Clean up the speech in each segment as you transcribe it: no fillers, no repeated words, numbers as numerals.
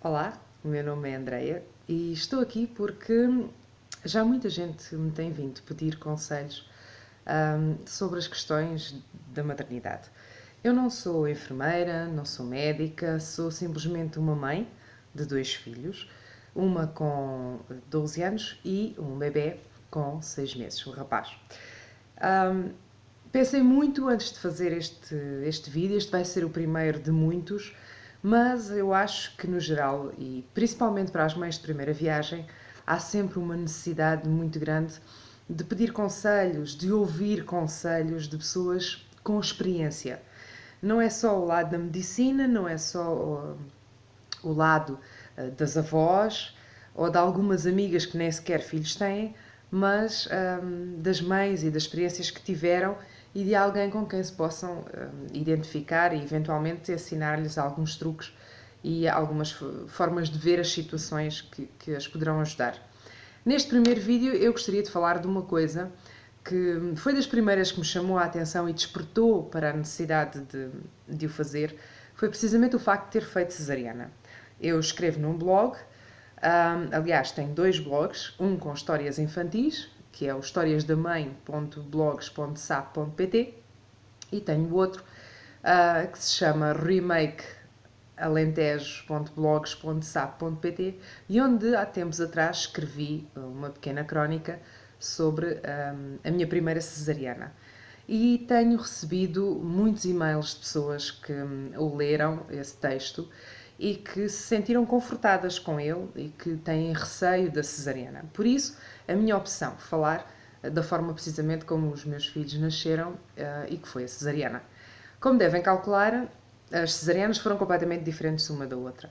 Olá, o meu nome é Andreia e estou aqui porque já muita gente me tem vindo pedir conselhos sobre as questões da maternidade. Eu não sou enfermeira, não sou médica, sou simplesmente uma mãe de 2 filhos, uma com 12 anos e um bebê com 6 meses, um rapaz. Pensei muito antes de fazer este vídeo, este vai ser o primeiro de muitos, mas eu acho que no geral, e principalmente para as mães de primeira viagem, há sempre uma necessidade muito grande de pedir conselhos, de ouvir conselhos de pessoas com experiência. Não é só o lado da medicina, não é só o lado das avós ou de algumas amigas que nem sequer filhos têm, mas das mães e das experiências que tiveram e de alguém com quem se possam identificar e eventualmente ensinar-lhes alguns truques e algumas formas de ver as situações que as poderão ajudar. Neste primeiro vídeo eu gostaria de falar de uma coisa que foi das primeiras que me chamou a atenção e despertou para a necessidade de o fazer, foi precisamente o facto de ter feito cesariana. Eu escrevo num blog, aliás, tenho 2 blogs, um com histórias infantis, que é o historiasdamãe.blogs.sap.pt, e tenho outro que se chama remakealentejo.blogs.sap.pt, e onde há tempos atrás escrevi uma pequena crónica sobre a minha primeira cesariana. E tenho recebido muitos e-mails de pessoas que o leram, esse texto, e que se sentiram confortadas com ele e que têm receio da cesariana. Por isso, a minha opção, falar da forma precisamente como os meus filhos nasceram e que foi a cesariana. Como devem calcular, as cesarianas foram completamente diferentes uma da outra.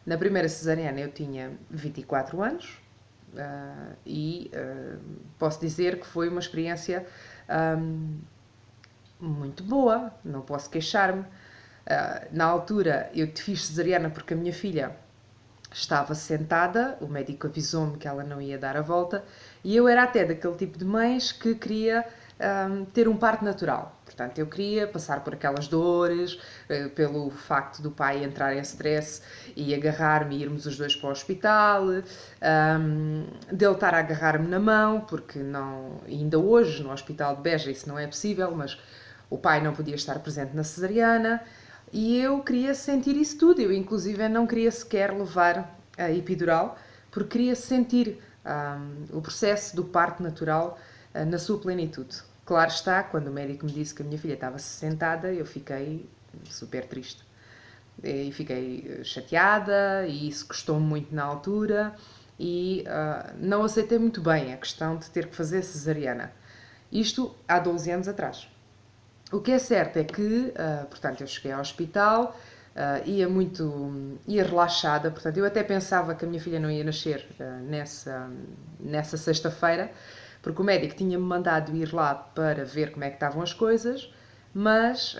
Na primeira cesariana eu tinha 24 anos e posso dizer que foi uma experiência muito boa, não posso queixar-me. Na altura eu fiz cesariana porque a minha filha estava sentada, o médico avisou-me que ela não ia dar a volta e eu era até daquele tipo de mães que queria ter um parto natural. Portanto, eu queria passar por aquelas dores, pelo facto do pai entrar em stress e agarrar-me e irmos os dois para o hospital, dele estar a agarrar-me na mão, porque não, ainda hoje no hospital de Beja isso não é possível, mas o pai não podia estar presente na cesariana. E eu queria sentir isso tudo. Eu, inclusive, não queria sequer levar a epidural, porque queria sentir o processo do parto natural na sua plenitude. Claro está, quando o médico me disse que a minha filha estava sentada, eu fiquei super triste. E fiquei chateada, e isso custou-me muito na altura, e não aceitei muito bem a questão de ter que fazer cesariana. Isto há 12 anos atrás. O que é certo é que, portanto, eu cheguei ao hospital, ia relaxada, portanto, eu até pensava que a minha filha não ia nascer nessa sexta-feira, porque o médico tinha-me mandado ir lá para ver como é que estavam as coisas, mas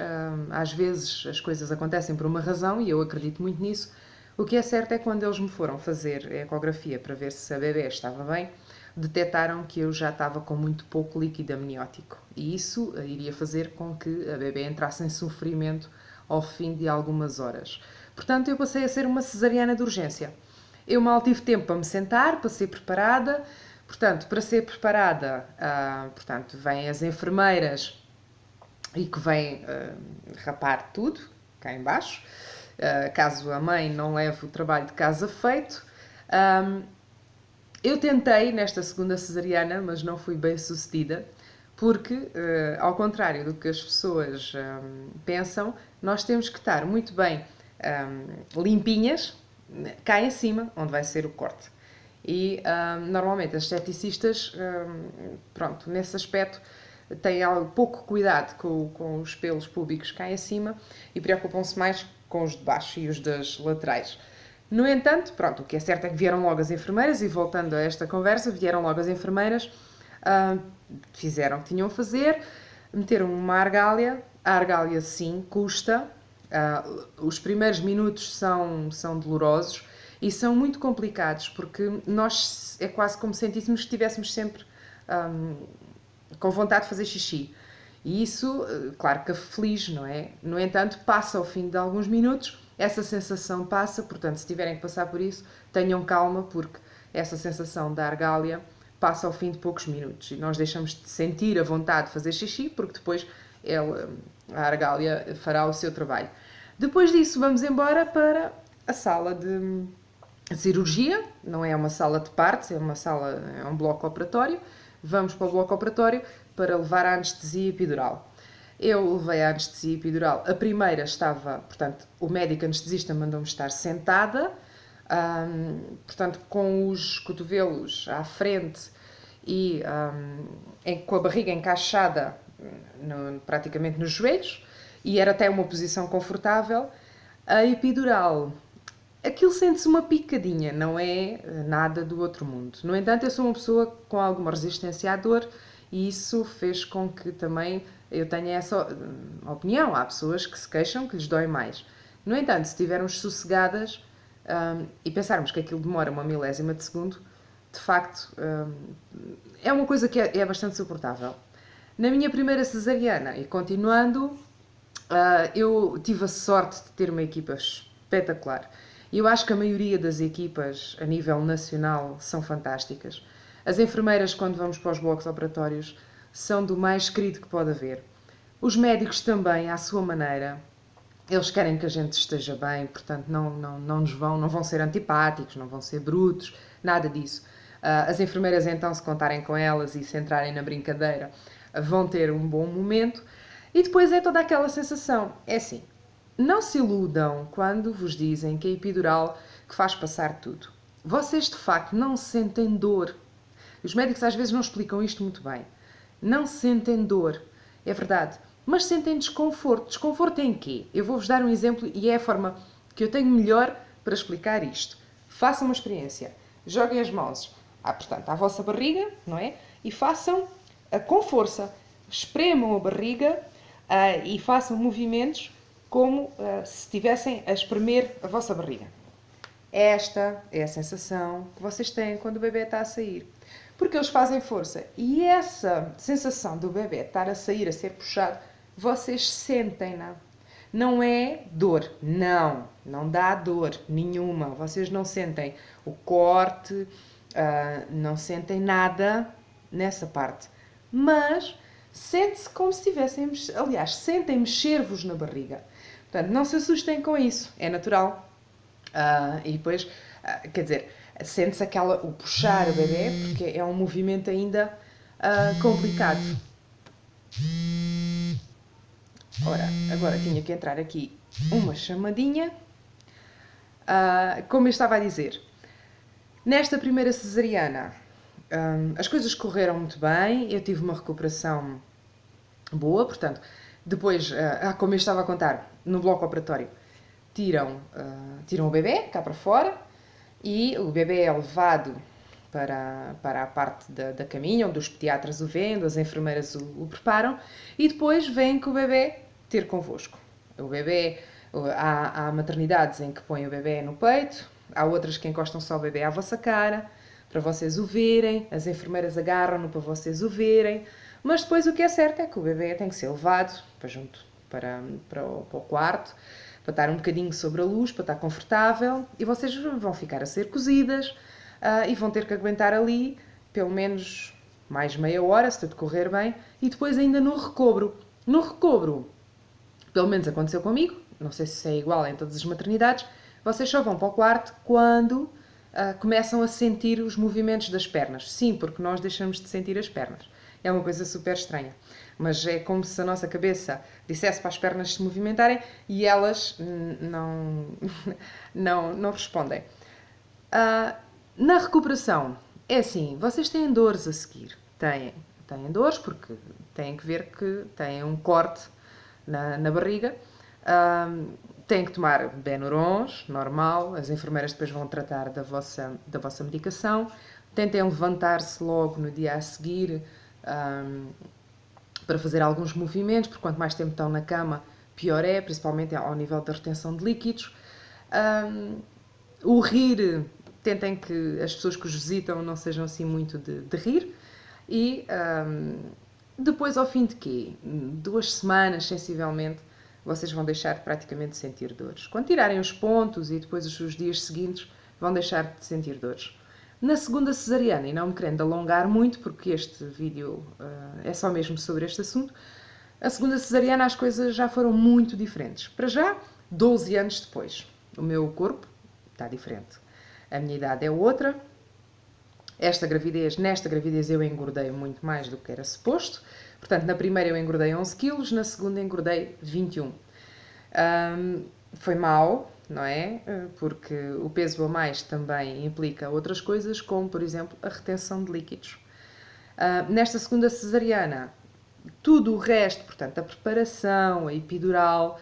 às vezes as coisas acontecem por uma razão e eu acredito muito nisso. O que é certo é que quando eles me foram fazer a ecografia para ver se a bebê estava bem, detectaram que eu já estava com muito pouco líquido amniótico e isso iria fazer com que a bebê entrasse em sofrimento ao fim de algumas horas. Portanto, eu passei a ser uma cesariana de urgência. Eu mal tive tempo para me sentar, para ser preparada. Portanto, para ser preparada, portanto, vêm as enfermeiras e que vêm rapar tudo, cá embaixo, caso a mãe não leve o trabalho de casa feito. Eu tentei nesta segunda cesariana, mas não fui bem sucedida, porque, ao contrário do que as pessoas pensam, nós temos que estar muito bem limpinhas cá em cima, onde vai ser o corte. E normalmente as esteticistas, pronto, nesse aspecto, têm pouco cuidado com os pelos púbicos cá em cima e preocupam-se mais com os de baixo e os das laterais. No entanto, pronto, o que é certo é que vieram logo as enfermeiras e voltando a esta conversa, vieram logo as enfermeiras, fizeram o que tinham a fazer, meteram uma argália. A argália sim, custa, os primeiros minutos são dolorosos e são muito complicados porque nós é quase como se sentíssemos que estivéssemos sempre com vontade de fazer xixi. E isso, claro que aflige, não é? No entanto, passa ao fim de alguns minutos, essa sensação passa, portanto, se tiverem que passar por isso, tenham calma, porque essa sensação da argália passa ao fim de poucos minutos e nós deixamos de sentir a vontade de fazer xixi, porque depois a argália fará o seu trabalho. Depois disso, vamos embora para a sala de cirurgia. Não é uma sala de partos, é um bloco operatório. Vamos para o bloco operatório para levar a anestesia epidural. Eu levei a anestesia epidural. A primeira estava, portanto, o médico anestesista mandou-me estar sentada, portanto, com os cotovelos à frente e com a barriga encaixada praticamente nos joelhos, e era até uma posição confortável. A epidural, aquilo sente-se uma picadinha, não é nada do outro mundo. No entanto, eu sou uma pessoa com alguma resistência à dor e isso fez com que também eu tenha essa opinião. Há pessoas que se queixam que lhes dói mais. No entanto, se estivermos sossegadas e pensarmos que aquilo demora uma milésima de segundo, de facto, é uma coisa que é bastante suportável. Na minha primeira cesariana, e continuando, eu tive a sorte de ter uma equipa espetacular. E eu acho que a maioria das equipas a nível nacional são fantásticas. As enfermeiras, quando vamos para os blocos operatórios, são do mais querido que pode haver. Os médicos também, à sua maneira. Eles querem que a gente esteja bem, portanto não vão ser antipáticos, não vão ser brutos, nada disso. As enfermeiras, então, se contarem com elas e se entrarem na brincadeira, vão ter um bom momento. E depois é toda aquela sensação. É assim, não se iludam quando vos dizem que é a epidural que faz passar tudo. Vocês, de facto, não sentem dor. Os médicos às vezes não explicam isto muito bem. Não sentem dor, é verdade, mas sentem desconforto. Desconforto em quê? Eu vou-vos dar um exemplo e é a forma que eu tenho melhor para explicar isto. Façam uma experiência. Joguem as mãos, portanto, à vossa barriga, não é? E façam com força. Espremam a barriga e façam movimentos como se estivessem a espremer a vossa barriga. Esta é a sensação que vocês têm quando o bebê está a sair. Porque eles fazem força. E essa sensação do bebê estar a sair, a ser puxado, vocês sentem-na. Não é dor. Não dá dor nenhuma. Vocês não sentem o corte, não sentem nada nessa parte. Mas sente-se como se tivessem... Aliás, sentem mexer-vos na barriga. Portanto, não se assustem com isso. É natural. E depois, quer dizer, sente-se o puxar o bebê, porque é um movimento ainda complicado. Ora, agora tinha que entrar aqui uma chamadinha. Como eu estava a dizer, nesta primeira cesariana, as coisas correram muito bem, eu tive uma recuperação boa, portanto, depois, como eu estava a contar, no bloco operatório, tiram o bebê cá para fora e o bebê é levado para a parte da caminha, onde os pediatras o vêem, as enfermeiras o preparam, e depois vêm com o bebê ter convosco. O bebê, há maternidades em que põem o bebê no peito, há outras que encostam só o bebê à vossa cara, para vocês o verem, as enfermeiras agarram-no para vocês o verem, mas depois o que é certo é que o bebê tem que ser levado para o quarto, para estar um bocadinho sobre a luz, para estar confortável, e vocês vão ficar a ser cozidas e vão ter que aguentar ali pelo menos mais meia hora, se tudo correr bem, e depois ainda no recobro. No recobro, pelo menos aconteceu comigo, não sei se é igual em todas as maternidades, vocês só vão para o quarto quando começam a sentir os movimentos das pernas. Sim, porque nós deixamos de sentir as pernas. É uma coisa super estranha. Mas é como se a nossa cabeça dissesse para as pernas se movimentarem e elas não respondem. Na recuperação, é assim, vocês têm dores a seguir. Têm dores porque têm que ver que têm um corte na barriga. Têm que tomar Benurons, normal. As enfermeiras depois vão tratar da vossa medicação. Tentem levantar-se logo no dia a seguir para fazer alguns movimentos, porque quanto mais tempo estão na cama, pior é, principalmente ao nível da retenção de líquidos. O rir, tentem que as pessoas que os visitam não sejam assim muito de rir. E depois, ao fim de quê? 2 semanas, sensivelmente, vocês vão deixar praticamente de sentir dores. Quando tirarem os pontos e depois os dias seguintes, vão deixar de sentir dores. Na segunda cesariana, e não me querendo alongar muito, porque este vídeo é só mesmo sobre este assunto, a segunda cesariana as coisas já foram muito diferentes. Para já, 12 anos depois, o meu corpo está diferente. A minha idade é outra. Nesta gravidez eu engordei muito mais do que era suposto. Portanto, na primeira eu engordei 11 quilos, na segunda engordei 21. Foi mau, não é? Porque o peso a mais também implica outras coisas, como, por exemplo, a retenção de líquidos. Nesta segunda cesariana, tudo o resto, portanto, a preparação, a epidural,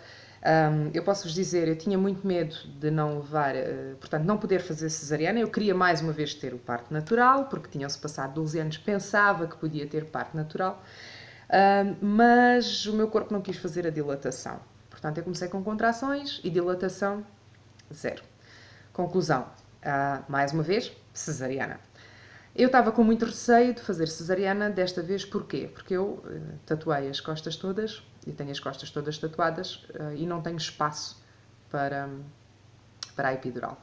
eu posso-vos dizer, eu tinha muito medo de não levar, portanto, não poder fazer cesariana. Eu queria mais uma vez ter o parto natural, porque tinham-se passado 12 anos, pensava que podia ter parto natural, mas o meu corpo não quis fazer a dilatação. Portanto, eu comecei com contrações e dilatação, zero. Conclusão, mais uma vez, cesariana. Eu estava com muito receio de fazer cesariana desta vez, porquê? Porque eu tatuei as costas todas, e tenho as costas todas tatuadas, e não tenho espaço para a epidural.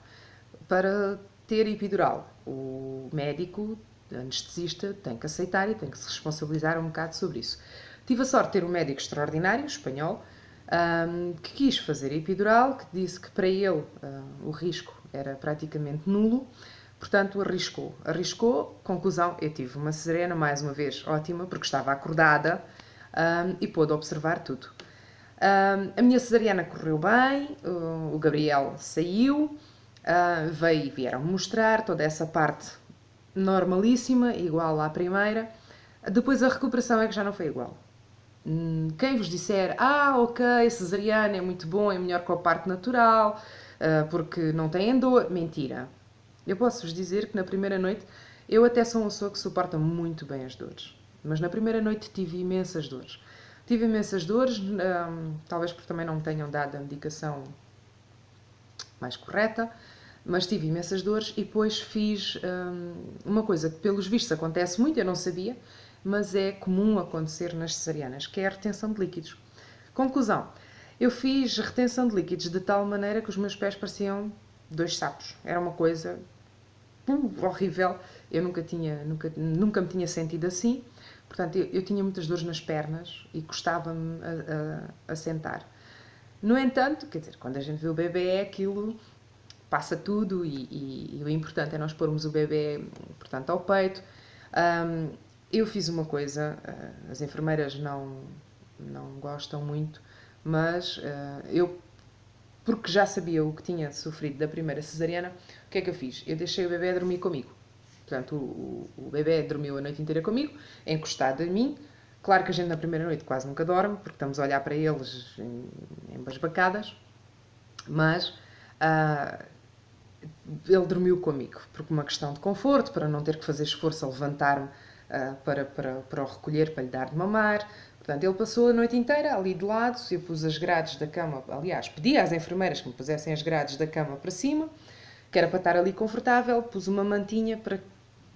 Para ter epidural, o médico, anestesista, tem que aceitar e tem que se responsabilizar um bocado sobre isso. Tive a sorte de ter um médico extraordinário, espanhol, que quis fazer a epidural, que disse que para ele o risco era praticamente nulo. Portanto, arriscou, conclusão, eu tive uma cesariana, mais uma vez, ótima, porque estava acordada e pôde observar tudo. A minha cesariana correu bem, o Gabriel saiu, vieram mostrar toda essa parte normalíssima, igual à primeira. Depois a recuperação é que já não foi igual. Quem vos disser, ok, cesariana é muito bom, é melhor que o parto natural, porque não tem dor, mentira. Eu posso-vos dizer que na primeira noite, eu até sou uma pessoa que suporta muito bem as dores, mas na primeira noite tive imensas dores. Tive imensas dores, talvez porque também não me tenham dado a medicação mais correta, mas tive imensas dores e depois fiz uma coisa que pelos vistos acontece muito, eu não sabia, mas é comum acontecer nas cesarianas, que é a retenção de líquidos. Conclusão, eu fiz retenção de líquidos de tal maneira que os meus pés pareciam 2 sapos. Era uma coisa horrível, eu nunca me tinha sentido assim, portanto eu tinha muitas dores nas pernas e custava-me a sentar. No entanto, quer dizer, quando a gente vê o bebê, aquilo passa tudo e o importante é nós pormos o bebê, portanto, ao peito. Eu fiz uma coisa, as enfermeiras não gostam muito, mas eu, porque já sabia o que tinha sofrido da primeira cesariana, o que é que eu fiz? Eu deixei o bebê dormir comigo. Portanto, o bebê dormiu a noite inteira comigo, encostado em mim. Claro que a gente na primeira noite quase nunca dorme, porque estamos a olhar para eles embasbacadas, mas ele dormiu comigo, por uma questão de conforto, para não ter que fazer esforço a levantar-me para o recolher, para lhe dar de mamar. Portanto, ele passou a noite inteira ali de lado, eu pus as grades da cama, aliás, pedi às enfermeiras que me pusessem as grades da cama para cima, que era para estar ali confortável, pus uma mantinha para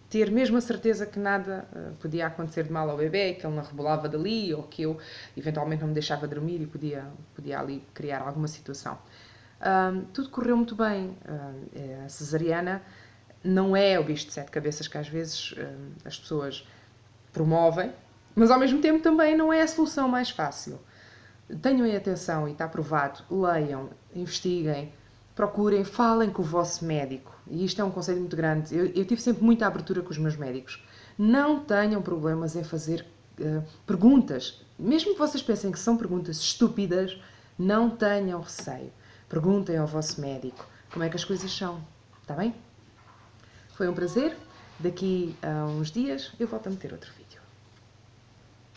ter mesmo a certeza que nada podia acontecer de mal ao bebê, que ele não rebolava dali, ou que eu eventualmente não me deixava dormir e podia ali criar alguma situação. Tudo correu muito bem. A cesariana não é o bicho de 7 cabeças que às vezes as pessoas promovem, mas ao mesmo tempo também não é a solução mais fácil. Tenham em atenção, e está provado, leiam, investiguem, procurem, falem com o vosso médico. E isto é um conselho muito grande. Eu tive sempre muita abertura com os meus médicos. Não tenham problemas em fazer perguntas. Mesmo que vocês pensem que são perguntas estúpidas, não tenham receio. Perguntem ao vosso médico como é que as coisas são. Está bem? Foi um prazer. Daqui a uns dias eu volto a meter outro vídeo.